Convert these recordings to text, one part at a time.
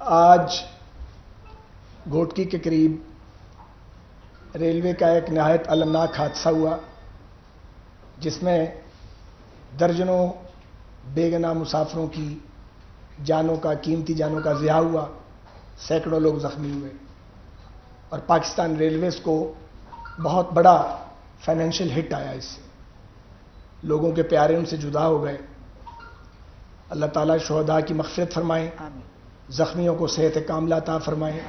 آج گھوٹکی کے قریب ریلوے کا ایک نہایت المناک حادثہ ہوا جس میں درجنوں بے گناہ مسافروں کی جانوں کا قیمتی جانوں کا ضیاع ہوا، سینکڑوں لوگ زخمی ہوئے اور پاکستان ریلویز کو بہت بڑا فائنینشیل ہٹ آیا اس سے۔ لوگوں کے پیارے ان سے جدا ہو گئے۔ اللہ تعالیٰ شہداء کی مغفرت فرمائیں، زخمیوں کو صحت کاملہ عطا فرمائیں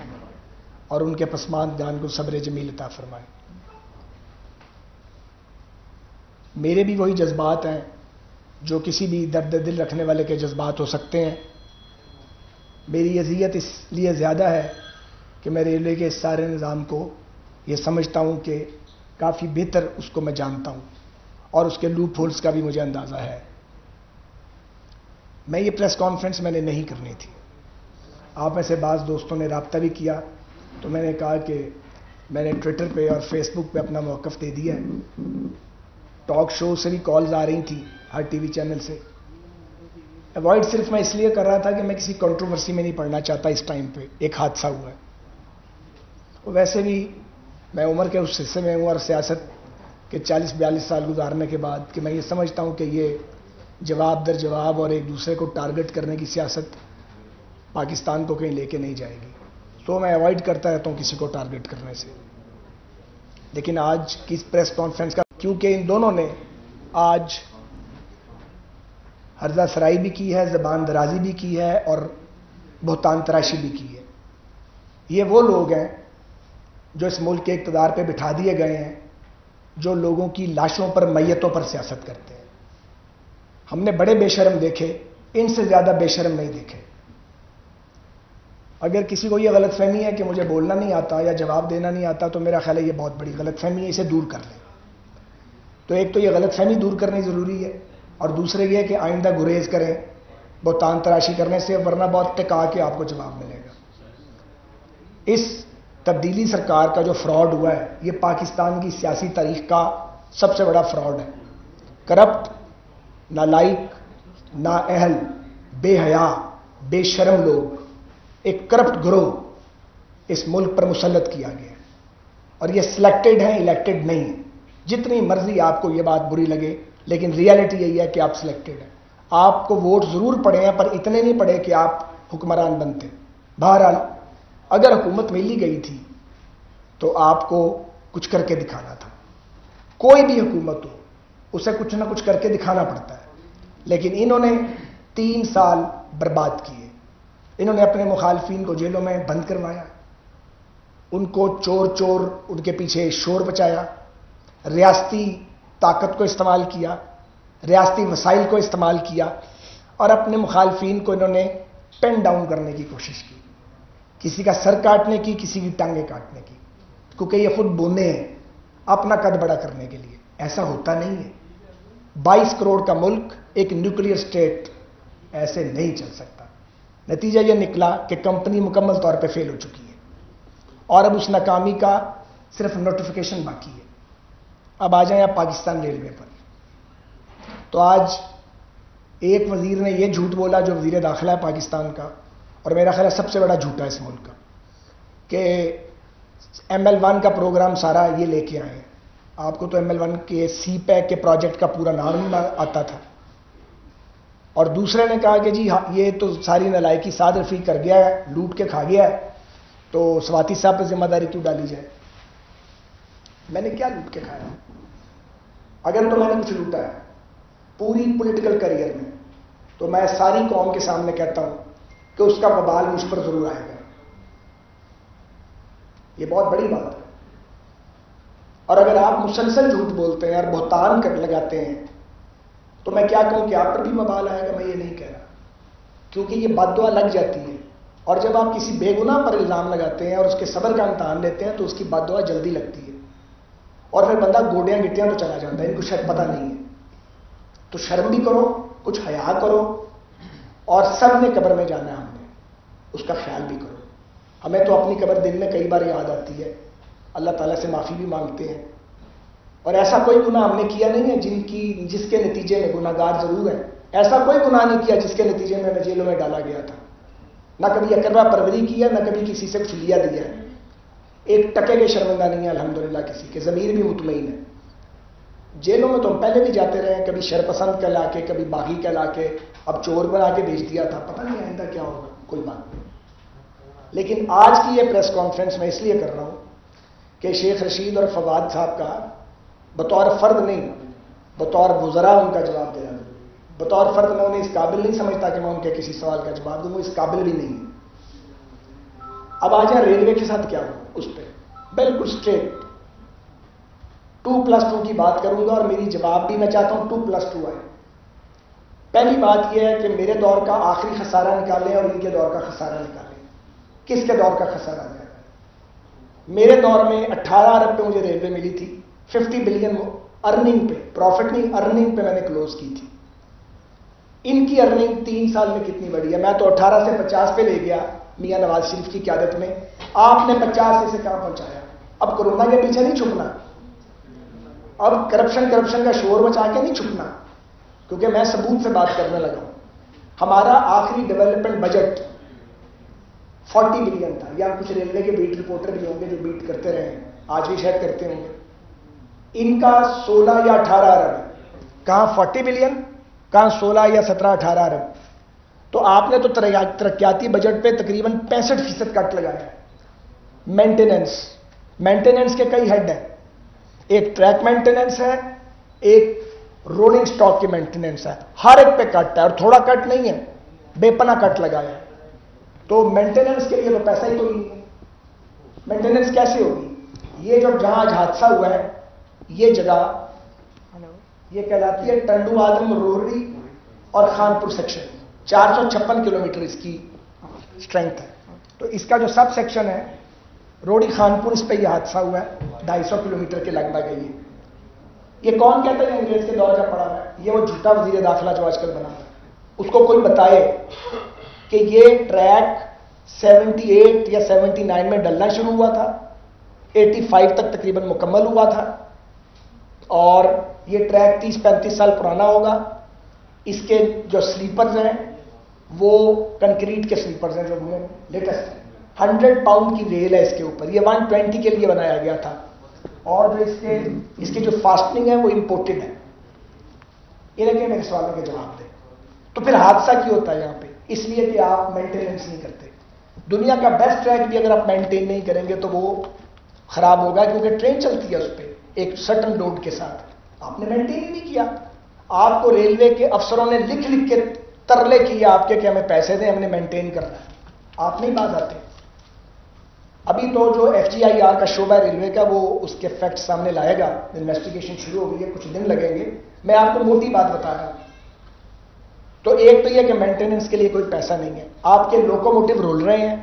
اور ان کے پسماندگان کو صبر جمیل عطا فرمائیں۔ میرے بھی وہی جذبات ہیں جو کسی بھی درد دل رکھنے والے کے جذبات ہو سکتے ہیں۔ میری اذیت اس لیے زیادہ ہے کہ میں ریلوے کے اس سارے نظام کو یہ سمجھتا ہوں کہ کافی بہتر اس کو میں جانتا ہوں اور اس کے لوپ ہولز کا بھی مجھے اندازہ ہے۔ میں یہ پریس کانفرنس میں نے نہیں کرنی تھی۔ آپ میں سے بعض دوستوں نے رابطہ بھی کیا تو میں نے کہا کہ میں نے ٹویٹر پہ اور فیس بک پہ اپنا موقف دے دیا ہے۔ ٹاک شو سے بھی کالز آ رہی تھیں، ہر ٹی وی چینل سے۔ اوائڈ صرف میں اس لیے کر رہا تھا کہ میں کسی کنٹروورسی میں نہیں پڑنا چاہتا۔ اس ٹائم پہ ایک حادثہ ہوا ہے، ویسے بھی میں عمر کے اس حصے میں ہوں اور سیاست کے 40-42 سال گزارنے کے بعد کہ میں یہ سمجھتا ہوں کہ یہ جواب در جواب اور ایک دوسرے کو ٹارگٹ کرنے کی سیاست پاکستان کو کہیں لے کے نہیں جائے گی، تو میں اوائڈ کرتا رہتا ہوں کسی کو ٹارگٹ کرنے سے۔ لیکن آج کی پریس کانفرنس کا، کیونکہ ان دونوں نے آج ہرزہ سرائی بھی کی ہے، زبان درازی بھی کی ہے اور بہتان تراشی بھی کی ہے۔ یہ وہ لوگ ہیں جو اس ملک کے اقتدار پہ بٹھا دیے گئے ہیں، جو لوگوں کی لاشوں پر، میتوں پر سیاست کرتے ہیں۔ ہم نے بڑے بے شرم دیکھے، ان سے زیادہ بے شرم نہیں دیکھے۔ اگر کسی کو یہ غلط فہمی ہے کہ مجھے بولنا نہیں آتا یا جواب دینا نہیں آتا تو میرا خیال ہے یہ بہت بڑی غلط فہمی ہے، اسے دور کر لیں۔ تو ایک تو یہ غلط فہمی دور کرنی ضروری ہے اور دوسرے یہ کہ آئندہ گریز کریں بہتان تراشی کرنے سے، ورنہ بہت ٹکا کے آپ کو جواب ملے گا۔ اس تبدیلی سرکار کا جو فراڈ ہوا ہے یہ پاکستان کی سیاسی تاریخ کا سب سے بڑا فراڈ ہے۔ کرپٹ، نالائق، نااہل، بے حیا، بے شرم لوگ، ایک کرپٹ گروہ اس ملک پر مسلط کیا گیا اور یہ سلیکٹڈ ہیں، الیکٹڈ نہیں ہیں۔ جتنی مرضی آپ کو یہ بات بری لگے لیکن ریالٹی یہی ہے کہ آپ سلیکٹڈ ہیں۔ آپ کو ووٹ ضرور پڑے ہیں پر اتنے نہیں پڑے کہ آپ حکمران بنتے۔ بہرحال اگر حکومت ملی گئی تھی تو آپ کو کچھ کر کے دکھانا تھا۔ کوئی بھی حکومت ہو اسے کچھ نہ کچھ کر کے دکھانا پڑتا ہے، لیکن انہوں نے 3 سال برباد کیے۔ انہوں نے اپنے مخالفین کو جیلوں میں بند کروایا، ان کو چور چور ان کے پیچھے شور بچایا، ریاستی طاقت کو استعمال کیا، ریاستی وسائل کو استعمال کیا اور اپنے مخالفین کو انہوں نے پین ڈاؤن کرنے کی کوشش کی، کسی کا سر کاٹنے کی، کسی کی ٹانگیں کاٹنے کی، کیونکہ یہ خود بونے ہیں اپنا قد بڑا کرنے کے لیے۔ ایسا ہوتا نہیں ہے۔ 22 کروڑ کا ملک، ایک نیوکلیئر اسٹیٹ ایسے نہیں چل سکتا۔ نتیجہ یہ نکلا کہ کمپنی مکمل طور پہ فیل ہو چکی ہے اور اب اس ناکامی کا صرف نوٹیفیکیشن باقی ہے۔ اب آ جائیں آپ پاکستان ریلوے پر۔ تو آج ایک وزیر نے یہ جھوٹ بولا جو وزیر داخلہ ہے پاکستان کا، اور میرا خیال ہے سب سے بڑا جھوٹا اس ملک کا، کہ ML1 کا پروگرام سارا یہ لے کے آئے ہیں۔ آپ کو تو ML1 کے سی پیک کے پروجیکٹ کا پورا نام نہیں آتا تھا۔ اور دوسرے نے کہا کہ جی یہ تو ساری نالائکی سعد رفیق کر گیا ہے، لوٹ کے کھا گیا ہے، تو سواتی صاحب پہ ذمہ داری کیوں ڈالی جائے؟ میں نے کیا لوٹ کے کھایا؟ اگر تو میں نے کچھ لوٹا ہے پوری پولیٹیکل کیریئر میں تو میں ساری قوم کے سامنے کہتا ہوں کہ اس کا وبال مجھ پر ضرور آئے گا۔ یہ بہت بڑی بات ہے۔ اور اگر آپ مسلسل جھوٹ بولتے ہیں اور بہتان لگاتے ہیں تو میں کیا کہوں کہ آپ پر بھی وبال آئے گا؟ میں یہ نہیں کہہ رہا، کیونکہ یہ بد دعا لگ جاتی ہے، اور جب آپ کسی بے گناہ پر الزام لگاتے ہیں اور اس کے صبر کا امتحان لیتے ہیں تو اس کی بد دعا جلدی لگتی ہے اور پھر بندہ گوڈیاں گٹیاں تو چلا جاتا ہے، ان کو شاید پتہ نہیں ہے۔ تو شرم بھی کرو، کچھ حیا کرو، اور سب نے قبر میں جانا ہے، ہم نے اس کا خیال بھی کرو۔ ہمیں تو اپنی قبر دن میں کئی بار یاد آتی ہے، اللہ تعالیٰ سے معافی بھی مانگتے ہیں، اور ایسا کوئی گناہ ہم نے کیا نہیں ہے جس کے نتیجے میں گناہگار ضرور ہے۔ ایسا کوئی گناہ نہیں کیا جس کے نتیجے میں جیلوں میں ڈالا گیا تھا۔ نہ کبھی اکربہ پروری کی ہے، نہ کبھی کسی سے کچھ لیا دیا ہے، ایک ٹکے کے شرمندہ نہیں ہے الحمدللہ کسی کے، ضمیر بھی مطمئن ہے۔ جیلوں میں تو ہم پہلے بھی جاتے رہے ہیں، کبھی شرپسند کہلا کے، کبھی باغی کہلا کے، اب چور بنا کے بھیج دیا تھا، پتہ نہیں آئندہ کیا ہوگا، کوئی بات نہیں۔ لیکن آج کی یہ پریس کانفرنس میں اس لیے کر رہا ہوں کہ شیخ رشید اور فواد صاحب کا بطور فرد نہیں، بطور وزراء ان کا جواب دینا ضروری ہے۔ بطور فرد میں انہیں اس قابل نہیں سمجھتا کہ میں ان کے کسی سوال کا جواب دوں، وہ اس قابل بھی نہیں ہے۔ اب آ جائیں ریلوے کے ساتھ کیا ہو، اس پہ بالکل اسٹریٹ 2+2 کی بات کروں گا، اور میری جواب بھی میں چاہتا ہوں 2+2 آئے۔ پہلی بات یہ ہے کہ میرے دور کا آخری خسارہ نکالیں اور ان کے دور کا خسارہ نکالیں۔ کس کے دور کا خسارہ زیادہ ہے؟ میرے دور میں 18 ارب پہ مجھے ریلوے ملی تھی، 50 بلین ارننگ پہ، پروفٹ نہیں، ارننگ پہ میں نے کلوز کی تھی۔ ان کی ارننگ 3 سال میں کتنی بڑی ہے؟ میں تو 18 سے 50 پہ لے گیا میاں نواز شریف کی قیادت میں، آپ نے 50 سے اسے کہاں پہنچایا؟ اب کرونا کے پیچھے نہیں چھپنا، اب کرپشن کا شور مچا کے نہیں چھپنا، کیونکہ میں ثبوت سے بات کرنے لگا ہوں۔ ہمارا آخری ڈیولپمنٹ بجٹ 40 بلین تھا، یا کچھ ریلوے کے بیٹ رپورٹر بھی ہوں گے جو بیٹ کرتے رہے ہیں، آج بھی شاید کرتے ہوں گے۔ ان کا 16 یا 18 ارب ہے، کہاں 40 بلین، کہاں 16 یا 17-18 ارب۔ تو آپ نے تو ترقیاتی بجٹ پہ تقریباً 65% کٹ لگایا ہے۔ مینٹیننس کے کئی ہیڈ ہیں، ایک ٹریک مینٹیننس ہے، ایک رولنگ سٹاک کی مینٹیننس ہے، ہر ایک پہ کٹ ہے، اور تھوڑا کٹ نہیں ہے، بے پناہ کٹ لگایا ہے۔ تو مینٹیننس کے لیے تو پیسہ ہی تو نہیں ہے، مینٹیننس کیسے ہوگی؟ یہ جو جہاں آج حادثہ ہوا ہے، یہ جگہ یہ کہلاتی ہے ٹنڈو آدم روری اور خانپور سیکشن، 456 کلومیٹر اس کی اسٹرینتھ ہے۔ تو اس کا جو سب سیکشن ہے روڑی خانپور، اس پہ یہ حادثہ ہوا ہے، 250 کلومیٹر کے لگ بھگ ہے۔ یہ کون کہتا ہے انگریز کے دور کا پڑا ہوا ہے؟ یہ وہ جھوٹا وزیر داخلہ جو آج کل بنا ہے، اس کو کوئی بتائے کہ یہ ٹریک 78 یا 79 میں ڈلنا شروع ہوا تھا، 85 تک تقریباً مکمل ہوا تھا، اور یہ ٹریک 30-35 سال پرانا ہوگا۔ اس کے جو سلیپرز ہیں وہ کنکریٹ کے سلیپرز ہیں جو لیٹسٹ ہیں، 100 پاؤنڈ کی ریل ہے اس کے اوپر، یہ 120 کے لیے بنایا گیا تھا، اور جو اس کے جو فاسٹنگ ہے وہ امپورٹڈ ہے۔ یہ کہ میرے سوالوں کے جواب دیں۔ تو پھر حادثہ کیوں ہوتا ہے یہاں پہ؟ اس لیے کہ آپ مینٹیننس نہیں کرتے۔ دنیا کا بیسٹ ٹریک بھی اگر آپ مینٹین نہیں کریں گے تو وہ خراب ہوگا، کیونکہ ٹرین چلتی ہے اس پہ ایک سٹن لوڈ کے ساتھ، آپ نے مینٹین ہی نہیں کیا۔ آپ کو ریلوے کے افسروں نے لکھ کے ترلے کیے آپ کے کہ ہمیں پیسے دیں، ہم نے مینٹین کرنا ہے، آپ نہیں باز آتے۔ ابھی تو جو FGIR کا شعبہ ہے ریلوے کا، وہ اس کے فیکٹ سامنے لائے گا، انویسٹیگیشن شروع ہو گئی ہے، کچھ دن لگیں گے، میں آپ کو موٹی بات بتا رہا ہوں۔ تو ایک تو یہ کہ مینٹیننس کے لیے کوئی پیسہ نہیں ہے، آپ کے لوکوموٹیو رول رہے ہیں،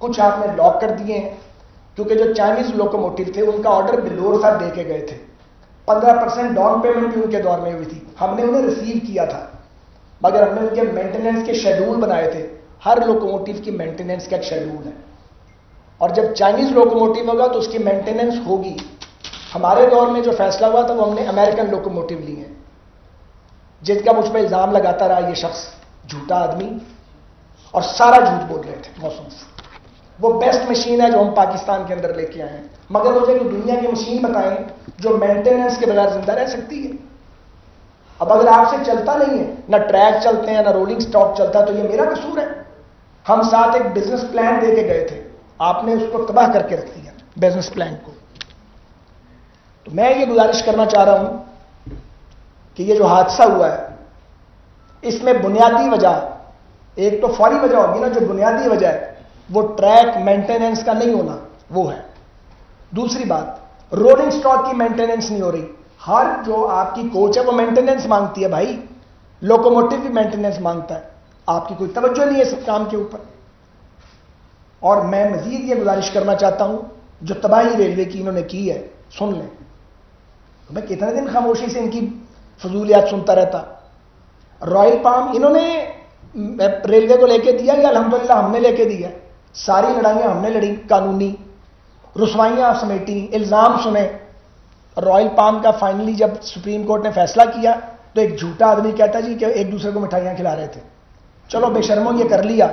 کچھ آپ نے لاک کر دیے ہیں، کیونکہ جو چائنیز لوکوموٹیو تھے ان کا آرڈر بلور صاحب دے کے گئے تھے، 15% ڈاؤن پیمنٹ بھی ان کے دور میں ہوئی تھی، ہم نے انہیں ریسیو کیا تھا، مگر ہم نے ان کے مینٹیننس کے شیڈول بنائے تھے، ہر لوکوموٹیو کی مینٹیننس کا ایک شیڈول ہے، اور جب چائنیز لوکوموٹیو ہوگا تو اس کی مینٹیننس ہوگی۔ ہمارے دور میں جو فیصلہ ہوا تھا وہ ہم نے امریکن لوکوموٹیو لی ہیں، جن کا مجھ پہ الزام لگاتا رہا یہ شخص جھوٹا آدمی، اور سارا جھوٹ بول رہے تھے موسم سے۔ وہ بیسٹ مشین ہے جو ہم پاکستان کے اندر لے کے آئے ہیں، مگر مجھے کہ دنیا کی مشین بتائیں جو مینٹیننس کے بغیر زندہ رہ سکتی ہے۔ اب اگر آپ سے چلتا نہیں ہے، نہ ٹریک چلتے ہیں، نہ رولنگ سٹاک چلتا، تو یہ میرا قصور ہے؟ ہم ساتھ ایک بزنس پلان دے کے گئے تھے، آپ نے اس کو تباہ کر کے رکھ دیا بزنس پلان کو۔ تو میں یہ گزارش کرنا چاہ رہا ہوں کہ یہ جو حادثہ ہوا ہے اس میں بنیادی وجہ، ایک تو فوری وجہ ہوگی نا، جو بنیادی وجہ ہے وہ ٹریک مینٹیننس کا نہیں ہونا وہ ہے۔ دوسری بات، رولنگ سٹاک کی مینٹیننس نہیں ہو رہی، ہر جو آپ کی کوچ ہے وہ مینٹیننس مانگتی ہے بھائی، لوکوموٹیو بھی مینٹیننس مانگتا ہے، آپ کی کوئی توجہ نہیں ہے اس کام کے اوپر۔ اور میں مزید یہ گزارش کرنا چاہتا ہوں، جو تباہی ریلوے کی انہوں نے کی ہے، سن لیں، میں کتنے دن خاموشی سے ان کی فضولیات سنتا رہتا۔ رائل پام انہوں نے ریلوے کو لے کے دیا یا الحمدللہ ہم نے لے کے دیا؟ ساری لڑائیاں ہم نے لڑی، قانونی رسوائیاں سمیٹی، الزام سنے۔ رائل پام کا فائنلی جب سپریم کورٹ نے فیصلہ کیا تو ایک جھوٹا آدمی کہتا جی کہ ایک دوسرے کو مٹھائیاں کھلا رہے تھے، چلو بے شرموں یہ کر لیا،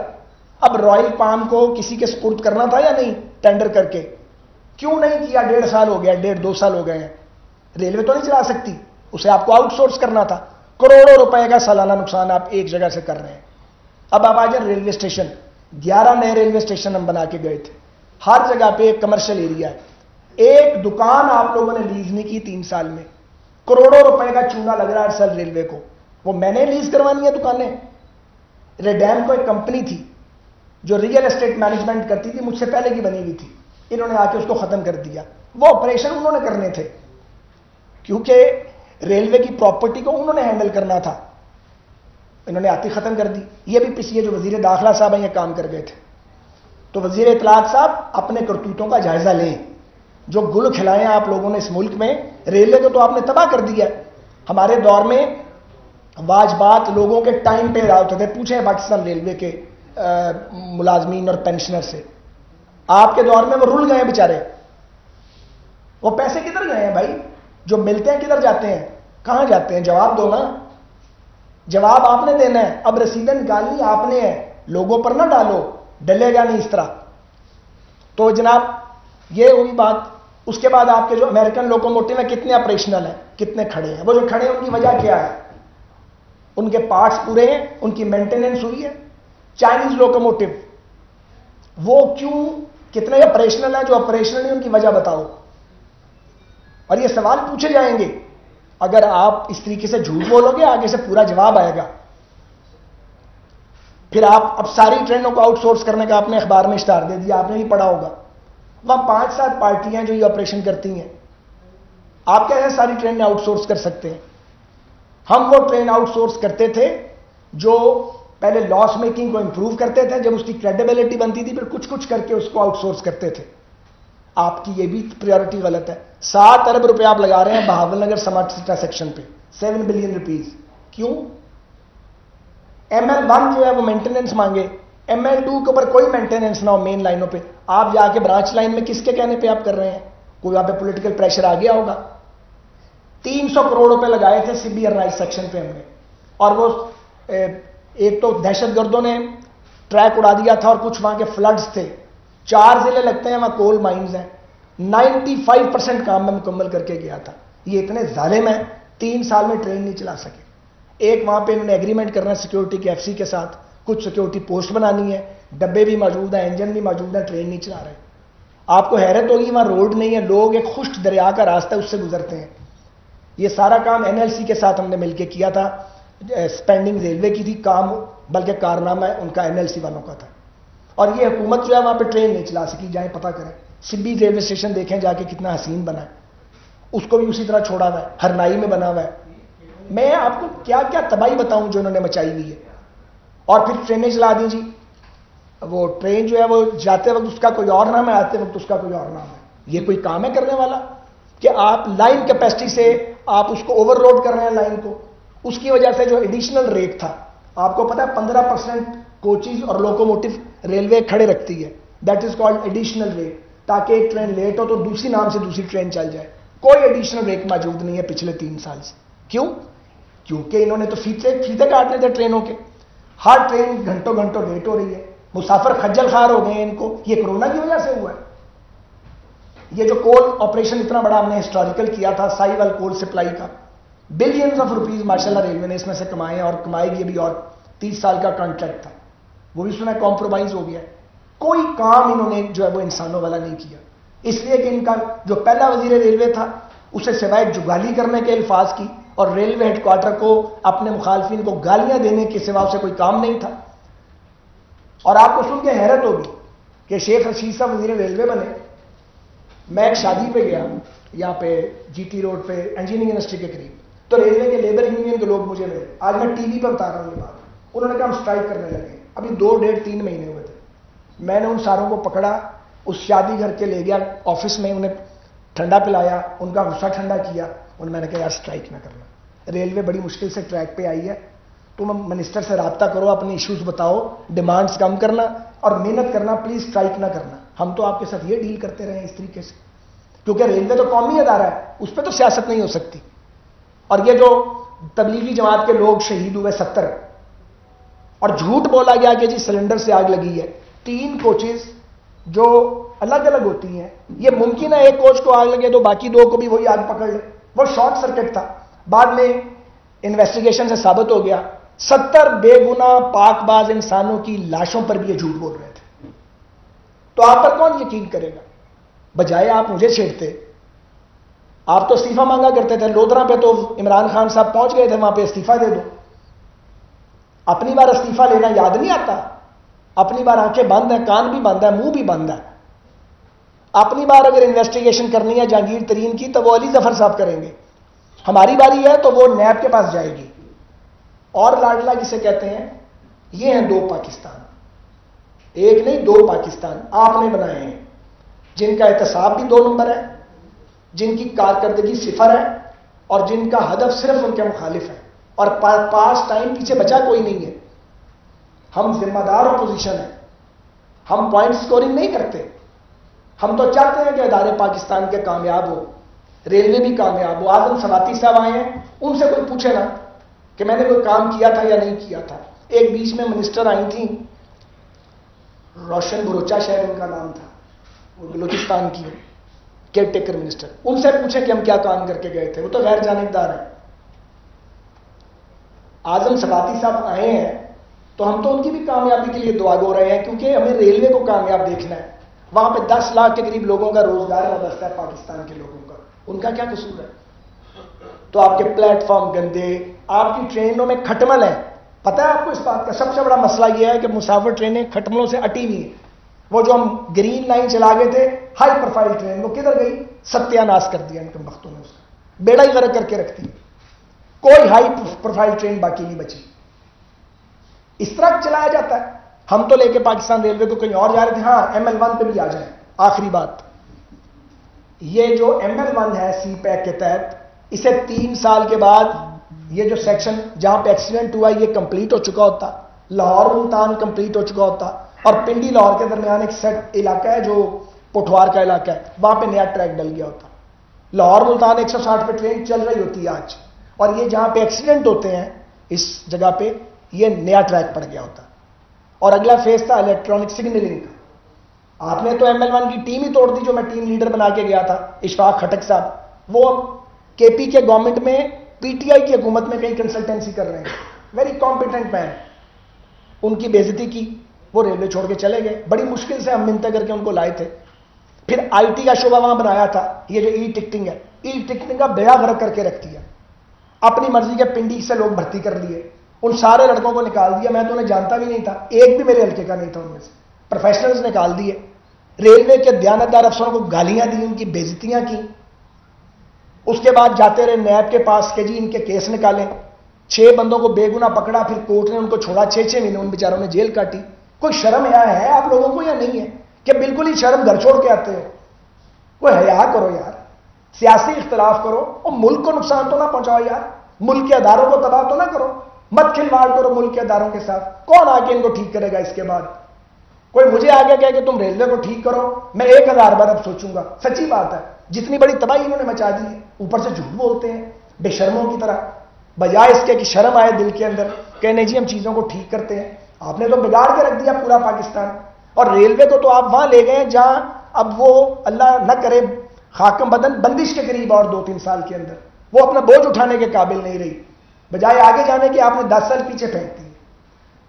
اب رائل پام کو کسی کے سپرد کرنا تھا یا نہیں ٹینڈر کر کے؟ کیوں نہیں کیا؟ 1.5 سال ہو گیا، 1.5-2 سال ہو گئے ہیں. ریلوے تو نہیں چلا سکتی، اسے آپ کو آؤٹ سورس کرنا تھا. کروڑوں روپے کا سالانہ نقصان آپ ایک جگہ سے کر رہے ہیں. اب آپ آ جائیں ریلوے اسٹیشن. 11 نئے ریلوے اسٹیشن ہم بنا کے گئے تھے. ہر جگہ پہ ایک کمرشل ایریا ہے. ایک دکان آپ لوگوں نے لیز نہیں کی 3 سال میں. کروڑوں روپے کا چونا لگ رہا ہے سر ریلوے کو. وہ میں نے لیز کروانی ہے دکانیں؟ ریڈیم کو ایک کمپنی تھی جو ریئل اسٹیٹ مینجمنٹ کرتی تھی، مجھ سے پہلے کی بنی ہوئی تھی. انہوں نے آ کے اس کو ختم کر دیا. وہ آپریشن انہوں نے کرنے تھے کیونکہ ریلوے کی پراپرٹی کو انہوں نے ہینڈل کرنا تھا. انہوں نے آتی ختم کر دی. یہ بھی پچھلے جو وزیر داخلہ صاحب ہیں یہ کام کر گئے تھے. تو وزیر اطلاعات صاحب اپنے کرتوتوں کا جائزہ لیں. جو گل کھلائے آپ لوگوں نے اس ملک میں، ریلوے کو تو آپ نے تباہ کر دیا. ہمارے دور میں واجبات لوگوں کے ٹائم پہ ادا ہوتے تھے. پوچھیں پاکستان ریلوے کے ملازمین اور پینشنر سے، آپ کے دور میں وہ رل گئے ہیں بیچارے. وہ پیسے کدھر گئے ہیں بھائی؟ جو ملتے ہیں کدھر جاتے ہیں؟ کہاں جاتے ہیں؟ جواب دو نا. جواب آپ نے دینا ہے. اب رسیدیں نکالنی آپ نے ہے، لوگوں پر نہ ڈالو، ڈلے گا نہیں اس طرح. تو جناب یہ ہوئی بات. اس کے بعد آپ کے جو امریکن لوکوموٹو ہیں کتنے آپریشنل ہیں، کتنے کھڑے ہیں؟ وہ جو کھڑے ہیں ان کی وجہ کیا ہے؟ ان کے پارٹس پورے ہیں، ان کی مینٹیننس ہوئی ہے. چائنیز لوکوموٹو وہ کیوں کتنے آپریشنل ہیں؟ جو آپریشنل ہیں ان کی وجہ بتاؤ. اور یہ سوال پوچھے جائیں گے. اگر آپ اس طریقے سے جھوٹ بولو گے آگے سے پورا جواب آئے گا. پھر آپ اب ساری ٹرینوں کو آؤٹ سورس کرنے کا آپ نے اخبار میں اشتہار دے دیا، آپ نے نہیں پڑھا ہوگا. وہاں 5-7 پارٹیاں جو یہ آپریشن کرتی ہیں. آپ کیسے ساری ٹرینیں آؤٹ سورس کر سکتے ہیں؟ ہم وہ ٹرین آؤٹ سورس کرتے تھے جو پہلے لاس میکنگ کو امپروو کرتے تھے. جب اس کی کریڈیبلٹی بنتی تھی پھر کچھ کچھ کر کے اس کو آؤٹ سورس کرتے تھے. آپ کی یہ بھی پریورٹی غلط ہے. 7 ارب روپے آپ لگا رہے ہیں Bahawal Nagar smart city section پہ، 7 بلین روپیز. کیوں؟ ML1 جو ہے وہ مینٹیننس مانگے، ML2 کے اوپر کوئی مینٹیننس نہ ہو مین لائنوں پہ. آپ جا کے برانچ لائن میں کس کے کہنے پہ آپ کر رہے ہیں؟ کوئی وہاں پہ پولیٹیکل پریشر آ گیا ہوگا. 300 کروڑ روپے لگائے تھے سبی ارنائز سیکشن پہ ہم نے. اور وہ ایک تو دہشت گردوں نے ٹریک اڑا دیا تھا اور کچھ وہاں کے فلڈز تھے. 4 ضلع لگتے ہیں وہاں کول مائنز ہیں. 95% کام میں مکمل کر کے گیا تھا. یہ اتنے ظالم ہیں 3 سال میں ٹرین نہیں چلا سکے. ایک وہاں پہ انہوں نے ایگریمنٹ کرنا ہے سیکورٹی کے FC کے ساتھ، کچھ سیکورٹی پوسٹ بنانی ہے، ڈبے بھی موجود ہیں، انجن بھی موجود ہے، ٹرین نہیں چلا رہے. آپ کو حیرت ہوگی وہاں روڈ نہیں ہے، لوگ ایک خشک دریا کا راستہ اس سے گزرتے ہیں. یہ سارا کام NLC کے ساتھ ہم نے مل کے کیا تھا. اسپینڈنگ ریلوے کی تھی کام، بلکہ کارنامہ ان کا NLC والوں کا تھا. اور یہ حکومت جو ہے وہاں پہ ٹرین نہیں چلا سکی. جائیں پتہ کریں. سبی ریلوے اسٹیشن دیکھیں جا کے کتنا حسین بنا ہے. اس کو بھی اسی طرح چھوڑا ہوا ہے، ہرنائی میں بنا ہوا ہے. میں آپ کو کیا کیا تباہی بتاؤں جو انہوں نے مچائی ہوئی ہے. اور پھر ٹرینیں چلا دیں جی. وہ ٹرین جو ہے وہ جاتے وقت اس کا کوئی اور نام ہے، آتے وقت اس کا کوئی اور نام ہے. یہ کوئی کام ہے کرنے والا؟ کہ آپ لائن کیپیسٹی سے آپ اس کو اوور لوڈ کر رہے ہیں لائن کو. اس کی وجہ سے جو ایڈیشنل ریٹ تھا، آپ کو پتا ہے 15% کوچز اور لوکوموٹو ریلوے کھڑے رکھتی ہے. That is called additional rate. تاکہ ایک ٹرین لیٹ ہو تو دوسری نام سے دوسری ٹرین چل جائے. کوئی ایڈیشنل ریٹ موجود نہیں ہے پچھلے 3 سال سے. کیوں؟ کیونکہ انہوں نے تو فیتے کاٹنے تھے ٹرینوں کے. ہر ٹرین گھنٹوں گھنٹوں لیٹ ہو رہی ہے. مسافر خجل خوار ہو گئے ہیں ان کو. یہ کرونا کی وجہ سے ہوا ہے. یہ جو کول آپریشن اتنا بڑا ہم نے ہسٹوریکل کیا تھا سائی وال کول سپلائی کا، بلینز آف روپیز ماشاءاللہ ریلوے نے اس میں سے کمائے ہیں اور کمائے گی بھی. اور 30 سال کا کانٹریکٹ تھا، وہ بھی سنا کمپرومائز ہو گیا. کوئی کام انہوں نے جو ہے وہ انسانوں والا نہیں کیا. اس لیے کہ ان کا جو پہلا وزیر ریلوے تھا اسے سوائے جگالی کرنے کے الفاظ کی اور ریلوے ہیڈ کوارٹر کو اپنے مخالفین کو گالیاں دینے کے سوا اسے کوئی کام نہیں تھا. اور آپ کو سن کے حیرت ہوگی کہ شیخ رشید صاحب وزیر ریلوے بنے. میں ایک شادی پہ گیا یہاں پہ GT روڈ پہ انجینئرنگ یونیورسٹی کے قریب. تو ریلوے کے لیبر یونین کے لوگ مجھے ملے. آج میں ٹی وی پر بتا رہا ہوں یہ بات. انہوں نے کہا ہم اسٹرائک کرنے لگے. ابھی 2-1.5-3 مہینے ہوئے تھے. میں نے ان ساروں کو پکڑا، اس شادی گھر کے لے گیا آفس میں، انہیں ٹھنڈا پلایا، ان کا غصہ ٹھنڈا کیا. میں نے کہا یار اسٹرائک نہ کرنا. ریلوے بڑی مشکل سے ٹریک پہ آئی ہے. تم منسٹر سے رابطہ کرو، اپنے ایشوز بتاؤ، ڈیمانڈز کم کرنا اور محنت کرنا، پلیز اسٹرائک نہ کرنا. ہم تو آپ کے ساتھ یہ ڈیل کرتے رہے ہیں اس طریقے سے، کیونکہ ریلوے تو قومی ادارہ ہے، اس پہ تو سیاست نہیں ہو سکتی. اور یہ جو تبلیغی جماعت کے لوگ شہید ہوئے 70، اور جھوٹ بولا گیا کہ جی سلنڈر سے آگ لگی ہے. 3 کوچز جو الگ الگ ہوتی ہیں, یہ ممکن ہے ایک کوچ کو آگ لگے تو باقی 2 کو بھی وہی آگ پکڑ لے. وہ شارٹ سرکٹ تھا. بعد میں انویسٹیگیشن سے ثابت ہو گیا 70 بے گناہ پاک باز انسانوں کی لاشوں پر بھی یہ جھوٹ بول رہے تھے. تو آپ پر کون یقین کرے گا؟ بجائے آپ مجھے چھیڑتے. آپ تو استعفیٰ مانگا کرتے تھے. لودھرا پہ تو عمران خان صاحب پہنچ گئے تھے, وہاں پہ استعفیٰ دے دو. اپنی بار استعفیٰ لینا یاد نہیں آتا؟ اپنی بار آنکھیں بند ہیں, کان بھی بند ہے, منہ بھی بند ہے. اپنی بار اگر انویسٹیگیشن کرنی ہے جہانگیر ترین کی تو وہ علی ظفر صاحب کریں گے. ہماری باری ہے تو وہ نیب کے پاس جائے گی. اور لاڈلا جسے کہتے ہیں, یہ ہیں 2 پاکستان. ایک نہیں 2 پاکستان آپ نے بنائے ہیں, جن کا احتساب بھی 2 نمبر ہے, جن کی کارکردگی 0 ہے, اور جن کا ہدف صرف ان کے مخالف ہے. اور پاس ٹائم پیچھے بچا کوئی نہیں ہے. ہم ذمہ دار اپوزیشن ہیں. ہم پوائنٹ سکورنگ نہیں کرتے. ہم تو چاہتے ہیں کہ ادارے پاکستان کے کامیاب ہو, ریلوے بھی کامیاب ہو. اعظم سواتی صاحب آئے ہیں, ان سے کوئی پوچھے نا کہ میں نے کوئی کام کیا تھا یا نہیں کیا تھا. ایک بیچ میں منسٹر آئی تھیں, روشن بروچا شاید ان کا نام تھا, وہ بلوچستان کی کیئر ٹیکر منسٹر. ان سے پوچھیں کہ ہم کیا کام کر کے گئے تھے, وہ تو غیر جانبدار ہیں. اعظم سواتی صاحب آئے ہیں تو ہم تو ان کی بھی کامیابی کے لیے دعا گو رہے ہیں, کیونکہ ہمیں ریلوے کو کامیاب دیکھنا ہے. وہاں پہ 10 لاکھ کے قریب لوگوں کا روزگار وابستہ ہے پاکستان کے لوگوں کا. ان کا کیا قصور ہے؟ تو آپ کے پلیٹ فارم گندے, آپ کی ٹرینوں میں کھٹمل ہیں. پتہ ہے آپ کو اس بات کا سب سے بڑا مسئلہ یہ ہے کہ مسافر ٹرینیں کھٹملوں سے اٹی ہوئی ہیں. وہ جو ہم گرین لائن چلا گئے تھے ہائی پروفائل ٹرین, وہ کدھر گئی؟ ستیہ ناش کر دیا ان کے وقتوں نے, اس کا بیڑا ہی غرق کر کے رکھتی. کوئی ہائی پروفائل ٹرین باقی نہیں بچی. اس طرح چلایا جاتا ہے. ہم تو لے کے پاکستان ریلوے کو کہیں اور جا رہے تھے. ہاں ML1 پہ بھی آ جائیں. آخری بات, یہ جو ML1 ہے سی پیک کے تحت, اسے 3 سال کے بعد یہ جو سیکشن جہاں پہ ایکسیڈنٹ ہوا یہ کمپلیٹ ہو چکا ہوتا, لاہور ملتان کمپلیٹ ہو چکا ہوتا, اور پنڈی لاہور کے درمیان ایک سیٹ علاقہ ہے جو پٹوار کا علاقہ ہے, وہاں پہ نیا ٹریک ڈل گیا ہوتا. لاہور ملتان 160 پہ ٹرین چل رہی ہوتی ہے آج, اور یہ جہاں پہ ایکسیڈنٹ ہوتے ہیں اس جگہ پہ یہ نیا ٹریک پڑ گیا ہوتا. اور اگلا فیز تھا الیکٹرانک سگنلنگ کا. آپ نے تو ML1 کی ٹیم ہی توڑ دی, جو میں ٹیم لیڈر بنا کے گیا تھا, اشفاق کھٹک صاحب. وہ KP کے گورنمنٹ میں PTI کی حکومت میں کہیں کنسلٹنسی کر رہے ہیں. ویری کمپیٹنٹ مین. ان کی بے عزتی کی, وہ ریلوے چھوڑ کے چلے گئے. بڑی مشکل سے ہم منتیں کر کے ان کو لائے تھے. پھر IT کا شعبہ وہاں بنایا تھا. یہ جو ٹکٹنگ ہے, ٹکٹنگ کا بیڑا غرق کر کے رکھ دیا. اپنی مرضی کے پنڈی سے لوگ بھرتی کر لیے. ان سارے لڑکوں کو نکال دیا. میں تو انہیں جانتا بھی نہیں تھا, ایک بھی میرے حلقے کا نہیں تھا ان میں سے. پروفیشنلز نکال دیے. ریلوے کے دیانتدار افسروں کو گالیاں دی, ان کی بےعزتیاں کی. اس کے بعد جاتے رہے نیب کے پاس کہ جی ان کے کیس نکالیں. 6 بندوں کو بے گناہ پکڑا, پھر کورٹ نے ان کو چھوڑا. 6 مہینے ان بیچاروں نے جیل کاٹی. کوئی شرم حیا ہے آپ لوگوں کو یا نہیں ہے کہ بالکل ہی شرم گھر چھوڑ کے آتے ہو؟ کوئی حیا کرو یار. سیاسی اختلاف کرو اور ملک کو نقصان تو نہ پہنچاؤ یار. ملک کے اداروں کو تباہ تو نہ کرو. مت کھلواڑ کرو ملک کے اداروں کے ساتھ. کون آ کے ان کو ٹھیک کرے گا اس کے بعد؟ کوئی مجھے آگے کہے کہ تم ریلوے کو ٹھیک کرو, میں 1000 بار اب سوچوں گا. سچی بات ہے, جتنی بڑی تباہی انہوں نے مچا دی ہے, اوپر سے جھوٹ بولتے ہیں بے شرموں کی طرح. بجائے اس کے کہ شرم آئے دل کے اندر, کہنے جی ہم چیزوں کو ٹھیک کرتے ہیں. آپ نے تو بگاڑ کے رکھ دیا پورا پاکستان. اور ریلوے کو تو آپ وہاں لے گئے جہاں اب وہ اللہ نہ کرے خاکم بدن بندش کے قریب, اور 2-3 سال کے اندر وہ اپنا بوجھ اٹھانے کے قابل نہیں رہی. بجائے آگے جانے کے آپ نے 10 سال پیچھے پھینک دی.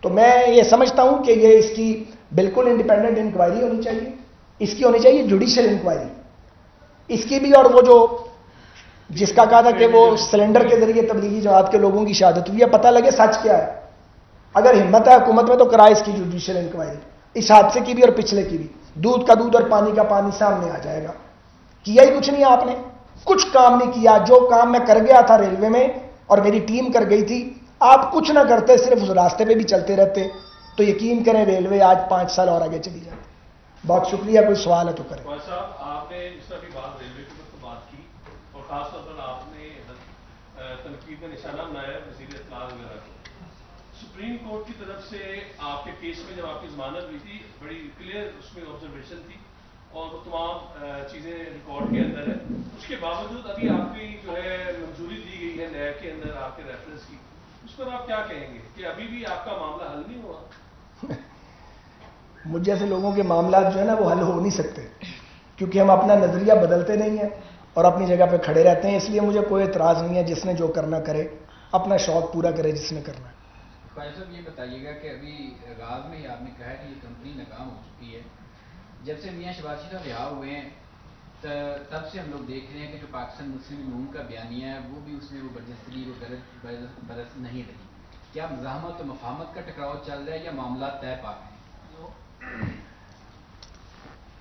تو میں یہ سمجھتا ہوں کہ یہ اس کی بالکل انڈیپینڈنٹ انکوائری ہونی چاہیے. اس کی ہونی چاہیے جوڈیشل انکوائری اس کی بھی. اور وہ جو جس کا کہا تھا کہ وہ سلنڈر کے ذریعے تبلیغی جماعت کے لوگوں کی شہادت ہوئی ہے, پتہ لگے سچ کیا ہے. اگر ہمت ہے حکومت میں تو کرائے اس کی جوڈیشل انکوائری, اس حادثے کی بھی اور پچھلے کی بھی. دودھ کا دودھ اور پانی کا پانی سامنے آ جائے گا. کیا ہی کچھ نہیں آپ نے, کچھ کام نہیں کیا. جو کام میں کر گیا تھا ریلوے میں اور میری ٹیم کر گئی تھی, آپ کچھ نہ کرتے, صرف اس راستے پہ بھی چلتے رہتے, تو یقین کریں ریلوے آج 5 سال اور آگے چلی جاتی. بہت شکریہ. کوئی سوال ہے تو کریں. صاحب آپ نے اس طرح کی بات ریلوے کے اوپر بات کی, اور خاص طور پر آپ نے تنقید کا نشانہ بنایا وزیر اطلاع وغیرہ کو. سپریم کورٹ کی طرف سے آپ کے کیس میں جب آپ کی ضمانت ہوئی تھی, بڑی کلیئر اس میں آبزرویشن تھی, اور وہ تمام چیزیں ریکارڈ کے اندر ہے. اس کے باوجود ابھی آپ کی جو ہے منظوری دی گئی ہے نیب کے اندر آپ کے ریفرنس کی, اس پر آپ کیا کہیں گے کہ ابھی بھی آپ کا معاملہ حل نہیں ہوا؟ مجھ جیسے لوگوں کے معاملات جو ہے نا وہ حل ہو نہیں سکتے، کیونکہ ہم اپنا نظریہ بدلتے نہیں ہیں اور اپنی جگہ پہ کھڑے رہتے ہیں. اس لیے مجھے کوئی اعتراض نہیں ہے، جس نے جو کرنا کرے، اپنا شوق پورا کرے جس نے کرنا ہے. خواجہ صاحب یہ بتائیے گا کہ ابھی آغاز میں ہی آپ نے کہا ہے کہ یہ کمپنی ناکام ہو چکی ہے. جب سے میاں شہباز شریف صاحب رہا ہوئے ہیں تب سے ہم لوگ دیکھ رہے ہیں کہ جو پاکستان مسلم لیگ کا بیانیہ ہے وہ بھی اس میں وہ برجستگی وہ برس نہیں رہی. کیا مزاحمت و مفاہمت کا ٹکراؤ چل رہا ہے یا معاملات طے پا ہیں؟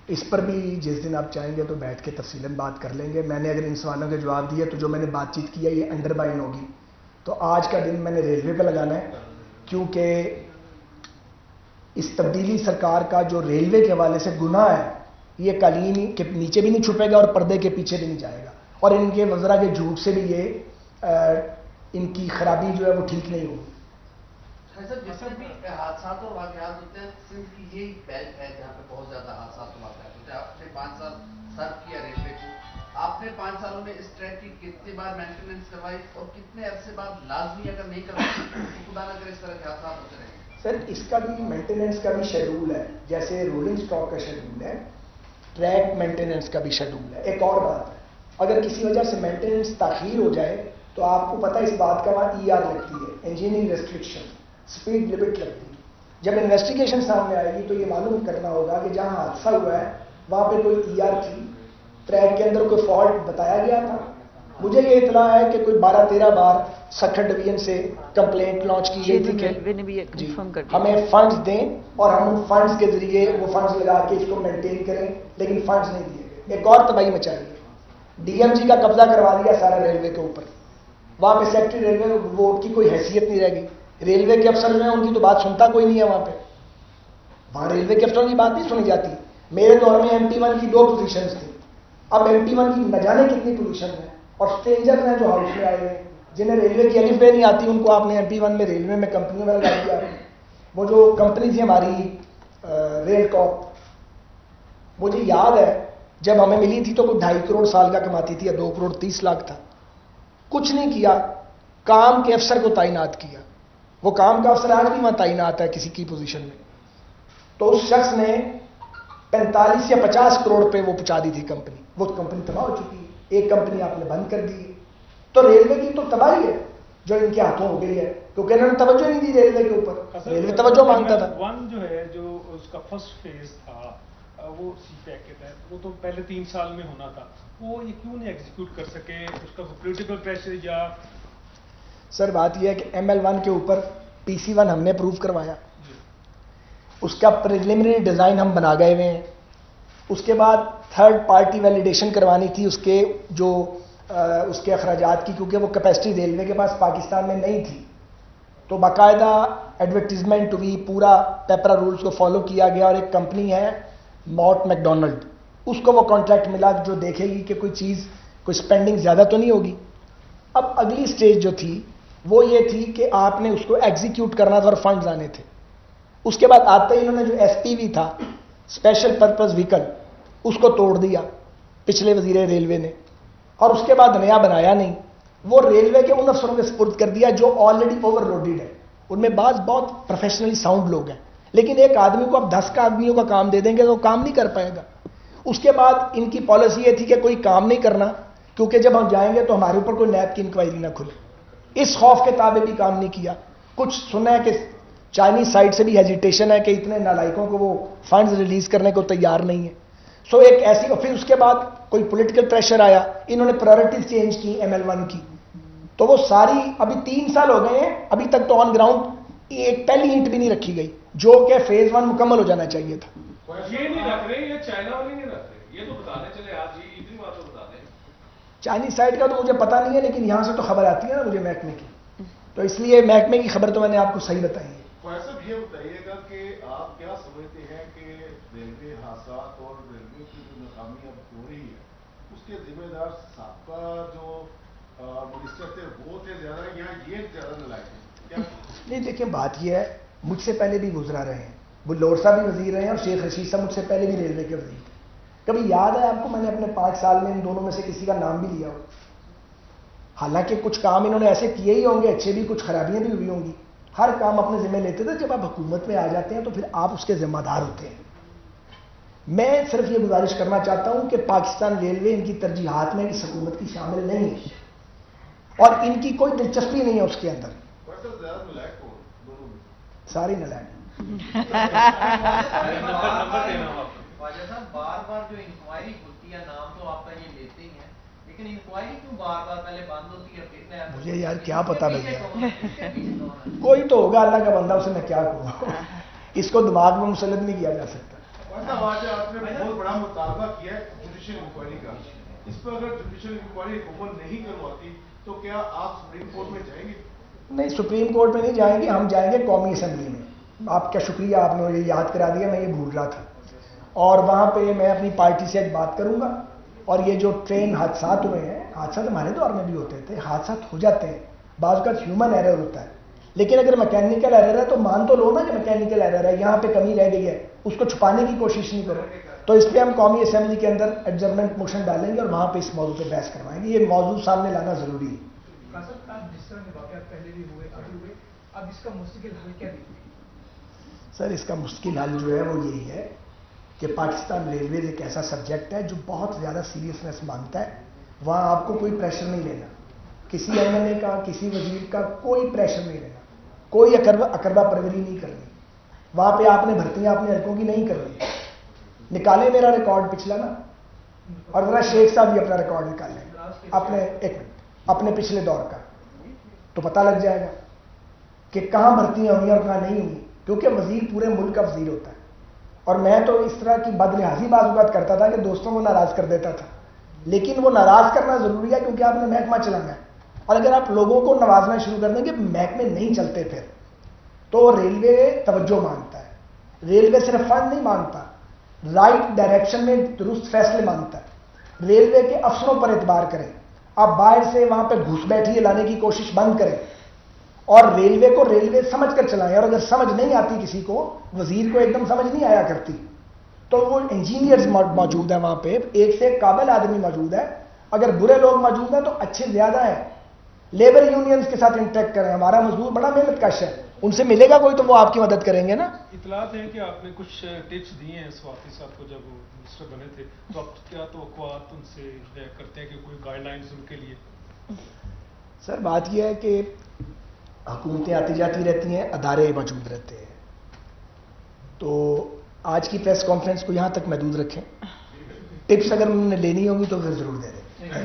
اس پر بھی جس دن آپ چاہیں گے تو بیٹھ کے تفصیلاً بات کر لیں گے. میں نے اگر ان سوالوں کے جواب دیے تو جو میں نے بات چیت کی ہے یہ انڈر بائن ہوگی. تو آج کا دن میں نے ریلوے پہ لگانا ہے، کیونکہ اس تبدیلی سرکار کا جو ریلوے کے حوالے سے گناہ ہے یہ قالین کے نیچے بھی نہیں چھپے گا اور پردے کے پیچھے بھی نہیں جائے گا. اور ان کے وزراء کے جھوٹ سے بھی یہ ان کی خرابی جو ہے وہ ٹھیک نہیں ہوگی. جیسے بھی حادثات اور واقعات ہوتے ہیں صرف یہی بیلٹ ہے جہاں پہ بہت زیادہ حادثات اور واقعات ہوتے ہیں. آپ نے 5 سال سرو کیا ریلوے کو، آپ نے 5 سالوں میں اس ٹریک کی کتنی بار مینٹیننس کروائی اور کتنے عرصے بعد لازمی اگر نہیں کروائی تو خدا نہ کرے اس طرح کے حادثات ہوتے رہیں؟ سر اس کا بھی مینٹیننس کا بھی شیڈول ہے، جیسے رولنگ اسٹاک کا شیڈول ہے، ٹریک مینٹیننس کا بھی شیڈول ہے. ایک اور بات ہے، اگر کسی وجہ سے مینٹیننس تاخیر ہو جائے تو آپ کو پتہ اس بات کا وہاں ER لگتی ہے، انجینئرنگ ریسٹرکشن، اسپیڈ لمٹ لگتی ہے. جب انویسٹیگیشن سامنے آئے گی تو یہ معلوم کرنا ہوگا کہ جہاں حادثہ ہوا ہے وہاں پہ کوئی ER تھی، ٹریک کے اندر کوئی فالٹ بتایا گیا تھا. مجھے یہ اطلاع ہے کہ کوئی 12-13 بار سکھر ڈویژن سے کمپلینٹ لانچ کی گئی تھی کہ ہمیں فنڈز دیں اور ہم ان فنڈز کے ذریعے وہ فنڈز لگا کے اس کو مینٹین کریں، لیکن فنڈز نہیں دیے گئے. ایک اور تباہی مچا رہی ہے، DMG کا قبضہ کروا دیا سارا ریلوے کے اوپر. وہاں پہ سیکٹری ریلوے ووٹ کی کوئی حیثیت نہیں رہ گئی. ریلوے کے افسر جو ہیں ان کی تو بات سنتا کوئی نہیں ہے وہاں پہ. وہاں ریلوے کے افسروں کی بات نہیں سنی جاتی. میرے دور میں MP1 کی 2 پوزیشنز تھیں، اب MP1 کی نہ جانے کتنی پوزیشن ہیں. اور اسٹرینجر ہیں جو ہاؤس میں آئے ہوئے ہیں جنہیں ریلوے کی الف بے نہیں آتی، ان کو آپ نے MP1 میں ریلوے میں کمپنیوں میں لگا دیا. وہ جو کمپنی تھی ہماری ریل کاپ، مجھے یاد ہے جب ہمیں ملی تھی تو کوئی 2.5 کروڑ سال کا کماتی تھی یا 2 کروڑ 30 لاکھ تھا. کچھ نہیں کیا، کام کے افسر کو تعینات کیا. وہ کام کا افسر آج بھی وہاں تعینات ہے کسی کی پوزیشن میں. تو اس شخص نے 45 یا 50 کروڑ پہ وہ پہنچا دی تھی کمپنی. وہ کمپنی تباہ ہو چکی ہے. ایک کمپنی آپ نے بند کر دی ہے. تو ریلوے کی تو تباہی ہے جو ان کے ہاتھوں ہو گئی ہے، کیونکہ انہوں نے توجہ نہیں دی ریلوے کے اوپر. ریلوے توجہ مانگتا تھا. ون جو ہے جو اس کا فرسٹ فیز تھا وہ سی پیک کے تحت وہ تو پہلے 3 سال میں ہونا تھا، وہ یہ کیوں نہیں ایگزیکیوٹ کر سکے؟ اس کا پولیٹیکل پریشر یا؟ سر بات یہ ہے کہ ML1 کے اوپر PC1 ہم نے اپروو کروایا، اس کا پریلیمنری ڈیزائن ہم بنا گئے ہوئے ہیں. اس کے بعد تھرڈ پارٹی ویلیڈیشن کروانی تھی اس کے جو اس کے اخراجات کی، کیونکہ وہ کیپیسٹی ریلوے کے پاس پاکستان میں نہیں تھی. تو باقاعدہ ایڈورٹیزمنٹ ہوئی، پورا پیپرا رولز کو فالو کیا گیا. اور ایک کمپنی ہے ماٹ میکڈونلڈ، اس کو وہ کانٹریکٹ ملا جو دیکھے گی کہ کوئی چیز کوئی سپینڈنگ زیادہ تو نہیں ہوگی. اب اگلی سٹیج جو تھی وہ یہ تھی کہ آپ نے اس کو ایگزیکیوٹ کرنا تھا اور فنڈز آنے تھے. اس کے بعد آتے ہی انہوں نے جو SPV تھا، اسپیشل پرپز وہیکل، اس کو توڑ دیا پچھلے وزیر ریلوے نے، اور اس کے بعد نیا بنایا نہیں. وہ ریلوے کے ان افسروں کے سپرد کر دیا جو آلریڈی اوور لوڈیڈ ہے. ان میں بعض بہت پروفیشنلی ساؤنڈ لوگ ہیں، لیکن ایک آدمی کو اب 10 آدمیوں کا کام دے دیں گے تو وہ کام نہیں کر پائے گا. اس کے بعد ان کی پالیسی یہ تھی کہ کوئی کام نہیں کرنا، کیونکہ جب ہم جائیں گے تو ہمارے اوپر کوئی نیب کی انکوائری نہ کھلے. اس خوف کے تابع بھی کام نہیں کیا. کچھ سنا ہے کہ چائنیز سائڈ سے بھی ہیزیٹیشن ہے کہ اتنے نالائکوں کو وہ فنڈز ریلیز کرنے کو تیار نہیں ہے. سو ایک ایسی، اور پھر اس کے بعد کوئی پولیٹیکل پریشر آیا، انہوں نے پرائرٹیز چینج کی ML1 کی. تو وہ ساری ابھی 3 سال ہو گئے ہیں، ابھی تک تو آن گراؤنڈ ایک پہلی اینٹ بھی نہیں رکھی گئی، جو کہ فیز 1 مکمل ہو جانا چاہیے تھا. یہ نہیں رکھ رہے، یہ چائنا والے نہیں رکھ رہے، یہ تو بتا دیں. چلے آپ جی اتنی بات تو بتا دیں. چائنیز سائڈ کا تو مجھے پتا نہیں ہے، لیکن یہاں سے تو خبر آتی ہے نا مجھے محکمے کی، تو اس لیے محکمے کی خبر تو میں نے آپ کو صحیح بتائی ہے. صاحب یہ بتائیے گا کہ آپ کیا سمجھتے ہیں کہ ریلوے حادثات اور ریلوے کی جو ناکامی اب ہو رہی ہے اس کے ذمہ دار سابقہ جو منسٹر تھے وہ تھے زیادہ یا یہ زیادہ نالائق ہیں؟ نہیں دیکھیں، بات یہ ہے مجھ سے پہلے بھی گزرا رہے ہیں، بلور صاحب بھی وزیر رہے ہیں اور شیخ رشید صاحب مجھ سے پہلے بھی ریلوے کے وزیر تھے. کبھی یاد ہے آپ کو میں نے اپنے 5 سال میں ان دونوں میں سے کسی کا نام بھی لیا ہو؟ حالانکہ کچھ کام انہوں نے ایسے کیے ہی ہوں گے اچھے بھی, کچھ خرابیاں بھی ہوئی ہوں گی. ہر کام اپنے ذمہ لیتے تھے. جب آپ حکومت میں آ جاتے ہیں تو پھر آپ اس کے ذمہ دار ہوتے ہیں. میں صرف یہ گزارش کرنا چاہتا ہوں کہ پاکستان ریلوے ان کی ترجیحات میں اس حکومت کی شامل نہیں ہے اور ان کی کوئی دلچسپی نہیں ہے اس کے اندر. ساری نلائق. خواجہ صاحب بار بار جو انکوائری ہوتی ہے, نام تو آپ کا یہ لیتے ہی ہیں, لیکن انکوائری کیوں بار بار پہلے بند ہوتی ہے پھر نیا؟ مجھے یار کیا پتا بھیا, کوئی تو ہوگا اللہ کا بندہ, اسے میں کیا کہوں. اس کو دماغ میں مسلط نہیں کیا جا سکتا. آپ نے بہت بڑا مطالبہ کیا ہے جوڈیشل انکوائری کا. اس پر اگر جوڈیشل انکوائری حکومت نہیں کرواتی تو کیا آپ سپریم کورٹ میں جائیں گے؟ نہیں, سپریم کورٹ میں نہیں جائیں گے, ہم جائیں گے قومی اسمبلی میں. آپ کا شکریہ, آپ نے مجھے یاد کرا دیا, میں یہ بھول رہا تھا. اور وہاں پہ میں اپنی پارٹی سے ایک بات کروں گا. اور یہ جو ٹرین حادثات ہوئے ہیں, حادثات ہمارے دور میں بھی ہوتے تھے, حادثات ہو جاتے ہیں, بعض اوقات ہیومن ایرر ہوتا ہے, لیکن اگر میکینیکل ایرر ہے تو مان تو لو نا کہ میکینیکل ایرر ہے, یہاں پہ کمی رہ گئی ہے, اس کو چھپانے کی کوشش نہیں کرو. تو اس پہ ہم قومی اسمبلی کے اندر ایڈجرمنٹ موشن ڈالیں گے اور وہاں پہ اس موضوع پہ بحث کروائیں گے. یہ موضوع سامنے لانا ضروری ہے. جس طرح کے واقعات پہلے بھی ہوئے, ابھی ہوئے, اب اس کا مستقل حل کیا دیکھتے ہیں؟ سر, اس کا مستقل حل جو ہے وہ یہی ہے کہ پاکستان ریلویز ایک ایسا سبجیکٹ ہے جو بہت زیادہ سیریسنس مانگتا ہے. وہاں آپ کو کوئی پریشر نہیں لینا, کسی ایم ایل اے کا, کسی وزیر کا کوئی پریشر نہیں لینا, کوئی اکربہ پروری نہیں کرنی. وہاں پہ آپ نے بھرتیاں اپنے حلقوں کی نہیں کرنی. نکالیں میرا ریکارڈ پچھلا نا, اور ذرا شیخ صاحب بھی اپنا ریکارڈ نکال لیں اپنے, ایک منٹ, اپنے پچھلے دور کا, تو پتہ لگ جائے گا کہ کہاں بھرتیاں ہوئی اور کہاں نہیں ہوئی. کیونکہ وزیر پورے ملک کا وزیر ہوتا ہے, اور میں تو اس طرح کی بد لحاظی بعض اوقات کرتا تھا کہ دوستوں کو ناراض کر دیتا تھا, لیکن وہ ناراض کرنا ضروری ہے کیونکہ آپ نے محکمہ چلانا ہے. اور اگر آپ لوگوں کو نوازنا شروع کر دیں کہ محکمے نہیں چلتے پھر, تو ریلوے توجہ مانگتا ہے. ریلوے صرف فنڈ نہیں مانگتا, رائٹ ڈائریکشن میں درست فیصلے مانگتا ہے. ریلوے کے افسروں پر اعتبار کریں, آپ باہر سے وہاں پہ گھس بیٹھیے لانے کی کوشش بند کریں, اور ریلوے کو ریلوے سمجھ کر چلائیں. اور اگر سمجھ نہیں آتی کسی کو, وزیر کو ایک دم سمجھ نہیں آیا کرتی, تو وہ انجینئرز موجود ہیں وہاں پہ, ایک سے ایک قابل آدمی موجود ہے. اگر برے لوگ موجود ہیں تو اچھے زیادہ ہیں. لیبر یونینز کے ساتٹ انٹریکٹ کریں, ہمارا مزدور بڑا محنت کش ہے, ان سے ملے گا کوئی تو وہ آپ کی مدد کریں گے نا. اطلاعات ہیں کہ آپ نے کچھ ٹپس دیے ہیں سواتی صاحب کو جب وہ منسٹر بنے تھے, تو آپ کیا توقعات ان سے کرتے ہیں کہ کوئی گائیڈ لائنز ان کے لیے؟ سر, بات یہ ہے کہ حکومتیں آتی جاتی رہتی ہیں, ادارے موجود رہتے ہیں, تو آج کی پریس کانفرنس کو یہاں تک محدود رکھیں. ٹپس اگر انہوں نے لینی ہوں گی تو پھر ضرور دے دیں.